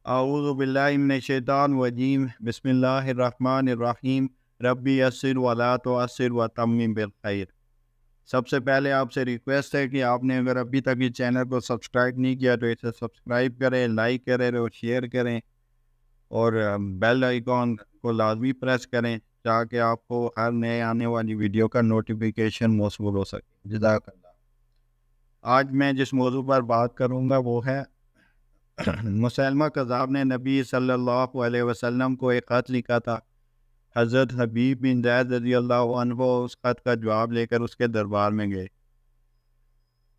اعوذ باللہ من الشیطان الرجیم بسم اللہ الرحمن الرحیم ربی یسر ولا تعسر وتمم بالخیر۔ سب سے پہلے آپ سے ریکویسٹ ہے کہ آپ نے اگر ابھی تک اس چینل کو سبسکرائب نہیں کیا تو اسے سبسکرائب کریں، لائک کریں اور شیئر کریں، اور بیل آئیکن کو لازمی پریس کریں تاکہ آپ کو ہر نئے آنے والی ویڈیو کا نوٹیفیکیشن موصول ہو سکے۔ جزاک اللہ۔ آج میں جس موضوع پر بات کروں گا وہ ہے مسیلمہ کذاب نے نبی صلی اللہ علیہ وسلم کو ایک خط لکھا تھا۔ حضرت حبیب بن زید رضی اللہ عنہ اس خط کا جواب لے کر اس کے دربار میں گئے۔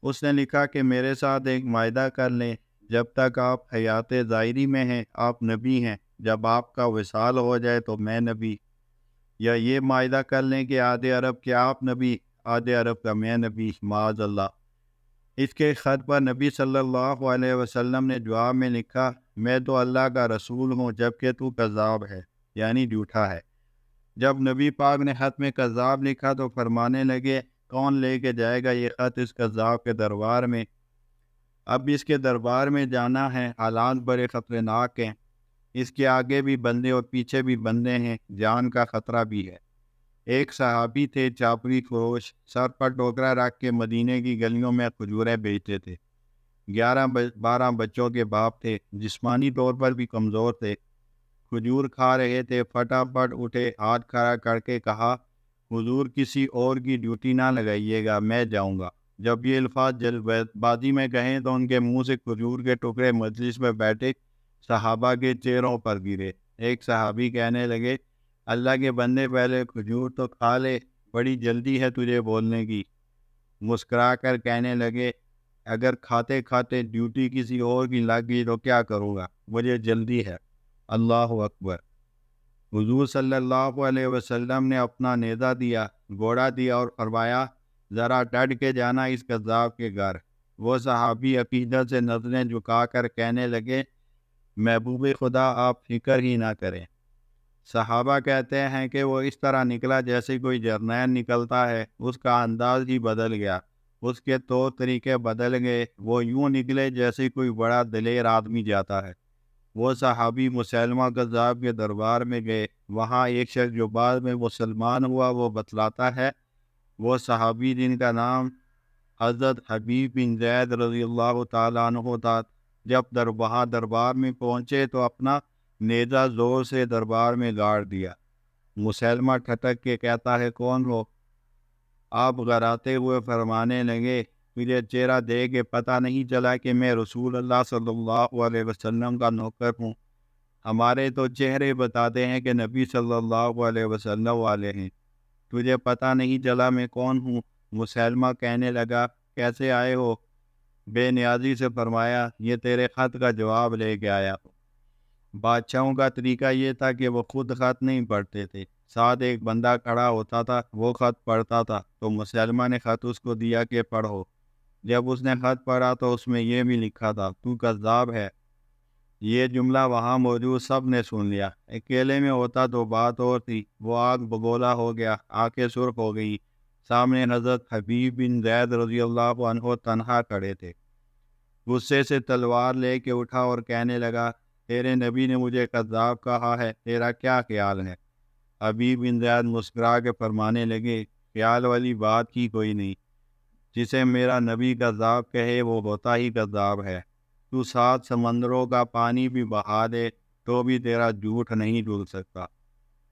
اس نے لکھا کہ میرے ساتھ ایک معاہدہ کر لیں، جب تک آپ حیات ظاہری میں ہیں آپ نبی ہیں، جب آپ کا وصال ہو جائے تو میں نبی، یا یہ معاہدہ کر لیں کہ آدھے عرب کے آپ نبی، آدھے عرب کا میں نبی، معاذ اللہ۔ اس کے خط پر نبی صلی اللہ علیہ وسلم نے جواب میں لکھا، میں تو اللہ کا رسول ہوں جبکہ تو کذاب ہے، یعنی جھوٹا ہے۔ جب نبی پاک نے خط میں کذاب لکھا تو فرمانے لگے، کون لے کے جائے گا یہ خط اس کذاب کے دربار میں؟ اب اس کے دربار میں جانا ہے، حالات بڑے خطرناک ہیں، اس کے آگے بھی بندے اور پیچھے بھی بندے ہیں، جان کا خطرہ بھی ہے۔ ایک صحابی تھے چاپڑی فروش، سر پر ٹوکرا رکھ کے مدینے کی گلیوں میں کھجوریں بیچتے تھے۔ 12 بچوں کے باپ تھے، جسمانی طور پر بھی کمزور تھے۔ کھجور کھا رہے تھے، فٹافٹ اٹھے، ہاتھ کھڑا کر کے کہا، حضور کسی اور کی ڈیوٹی نہ لگائیے گا، میں جاؤں گا۔ جب یہ الفاظ جلد بازی میں کہیں تو ان کے منہ سے کھجور کے ٹکڑے مجلس میں بیٹھے صحابہ کے چہروں پر گرے۔ ایک صحابی کہنے لگے، اللہ کے بندے پہلے کھجور تو کھا لے، بڑی جلدی ہے تجھے بولنے کی۔ مسکرا کر کہنے لگے، اگر کھاتے کھاتے ڈیوٹی کسی اور کی لگ گئی تو کیا کروں گا، مجھے جلدی ہے۔ اللہ اکبر۔ حضور صلی اللہ علیہ وسلم نے اپنا نیزہ دیا، گھوڑا دیا اور فرمایا، ذرا ڈٹ کے جانا اس کذاب کے گھر۔ وہ صحابی عقیدت سے نظریں جھکا کر کہنے لگے، محبوب خدا آپ فکر ہی نہ کریں۔ صحابہ کہتے ہیں کہ وہ اس طرح نکلا جیسے کوئی جرنیل نکلتا ہے، اس کا انداز ہی بدل گیا، اس کے طور طریقے بدل گئے، وہ یوں نکلے جیسے کوئی بڑا دلیر آدمی جاتا ہے۔ وہ صحابی مسیلمہ کذاب کے دربار میں گئے، وہاں ایک شخص جو بعد میں مسلمان ہوا وہ بتلاتا ہے، وہ صحابی جن کا نام حضرت حبیب بن زید رضی اللہ تعالیٰ عنہ تھا، جب وہاں دربار میں پہنچے تو اپنا نیزہ زور سے دربار میں گاڑ دیا۔ مسیلمہ ٹھٹک کے کہتا ہے، کون ہو آپ؟ غراتے ہوئے فرمانے لگے، مجھے چہرہ دے کے پتہ نہیں چلا کہ میں رسول اللہ صلی اللہ علیہ وسلم کا نوکر ہوں؟ ہمارے تو چہرے بتاتے ہیں کہ نبی صلی اللہ علیہ وسلم والے ہیں، تجھے پتہ نہیں چلا میں کون ہوں؟ مسیلمہ کہنے لگا، کیسے آئے ہو؟ بے نیازی سے فرمایا، یہ تیرے خط کا جواب لے کے آیا ہوں۔ بادشاہوں کا طریقہ یہ تھا کہ وہ خود خط نہیں پڑھتے تھے، ساتھ ایک بندہ کھڑا ہوتا تھا، وہ خط پڑھتا تھا، تو مسلمہ نے خط اس کو دیا کہ پڑھو۔ جب اس نے خط پڑھا تو اس میں یہ بھی لکھا تھا، تو کذاب ہے۔ یہ جملہ وہاں موجود سب نے سن لیا۔ اکیلے میں ہوتا تو بات اور تھی، وہ آگ بگولا ہو گیا، آنکھیں سرخ ہو گئی۔ سامنے حضرت حبیب بن زید رضی اللہ عنہ تنہا کھڑے تھے۔ غصے سے تلوار لے کے اٹھا اور کہنے لگا، تیرے نبی نے مجھے کذاب کہا ہے، تیرا کیا خیال ہے؟ حبیب بن زید مسکرا کے فرمانے لگے، خیال والی بات کی کوئی نہیں، جسے میرا نبی کذاب کہے وہ ہوتا ہی کذاب ہے۔ تو 7 سمندروں کا پانی بھی بہا دے تو بھی تیرا جھوٹ نہیں ڈھل سکتا۔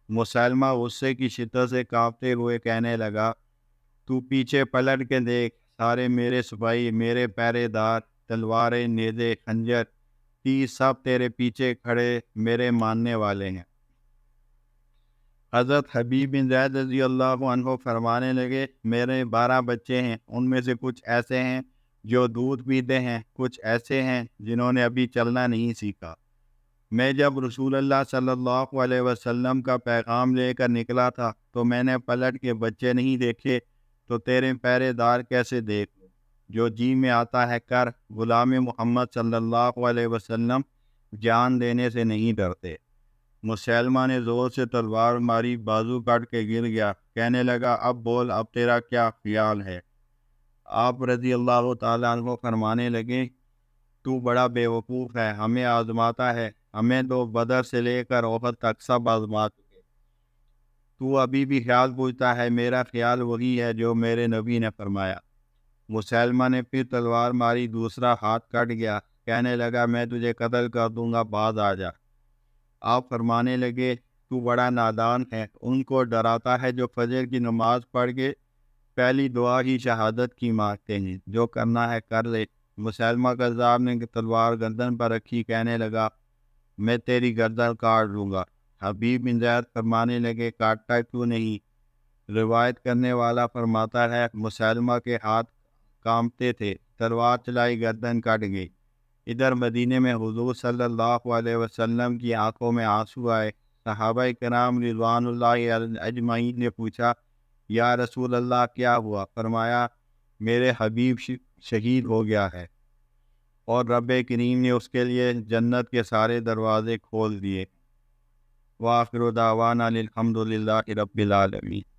مسیلمہ غصے کی شدت سے کانپتے ہوئے کہنے لگا، تو پیچھے پلٹ کے دیکھ، سارے میرے سپاہی، میرے پہرے دار، تلواریں، نیزے، خنجر، تیر سب تیرے پیچھے کھڑے میرے ماننے والے ہیں۔ حضرت حبیب بن زید رضی اللہ عنہ فرمانے لگے، میرے 12 بچے ہیں، ان میں سے کچھ ایسے ہیں جو دودھ پیتے ہیں، کچھ ایسے ہیں جنہوں نے ابھی چلنا نہیں سیکھا۔ میں جب رسول اللہ صلی اللہ علیہ وسلم کا پیغام لے کر نکلا تھا تو میں نے پلٹ کے بچے نہیں دیکھے، تو تیرے پہرے دار کیسے دیکھ لوں؟ جو جی میں آتا ہے کر، غلام محمد صلی اللہ علیہ وسلم جان دینے سے نہیں ڈرتے۔ مسیلمہ نے زور سے تلوار ماری، بازو کاٹ کے گر گیا، کہنے لگا، اب بول، اب تیرا کیا خیال ہے؟ آپ رضی اللہ تعالیٰ عنہ فرمانے لگے، تو بڑا بے وقوف ہے، ہمیں آزماتا ہے، ہمیں تو بدر سے لے کر احد تک سب آزما چکے، تو ابھی بھی خیال پوچھتا ہے؟ میرا خیال وہی ہے جو میرے نبی نے فرمایا۔ مسلمہ نے پھر تلوار ماری، دوسرا ہاتھ کٹ گیا، کہنے لگا میں تجھے قتل کر دوں گا، باز آ جا۔ آپ فرمانے لگے تو بڑا نادان ہے، ان کو ڈراتا ہے جو فجر کی نماز پڑھ کے پہلی دعا ہی شہادت کی مانگتے ہیں، جو کرنا ہے کر لے۔ مسلمہ کذاب نے تلوار گردن پر رکھی، کہنے لگا میں تیری گردن کاٹ لوں گا۔ حبیب بن زید فرمانے لگے کاٹتا کیوں نہیں؟ روایت کرنے والا فرماتا ہے مسلمہ کے ہاتھ کانپتے تھے، تلوار چلائی، گردن کٹ گئی۔ ادھر مدینے میں حضور صلی اللہ علیہ وسلم کی آنکھوں میں آنسو آئے۔ صحابہ کرام رضوان اللہ اجمعین نے پوچھا یا رسول اللہ کیا ہوا؟ فرمایا میرے حبیب شہید ہو گیا ہے اور رب کریم نے اس کے لیے جنت کے سارے دروازے کھول دیے۔ وآخر دعوانا الحمد للہ رب العالمین۔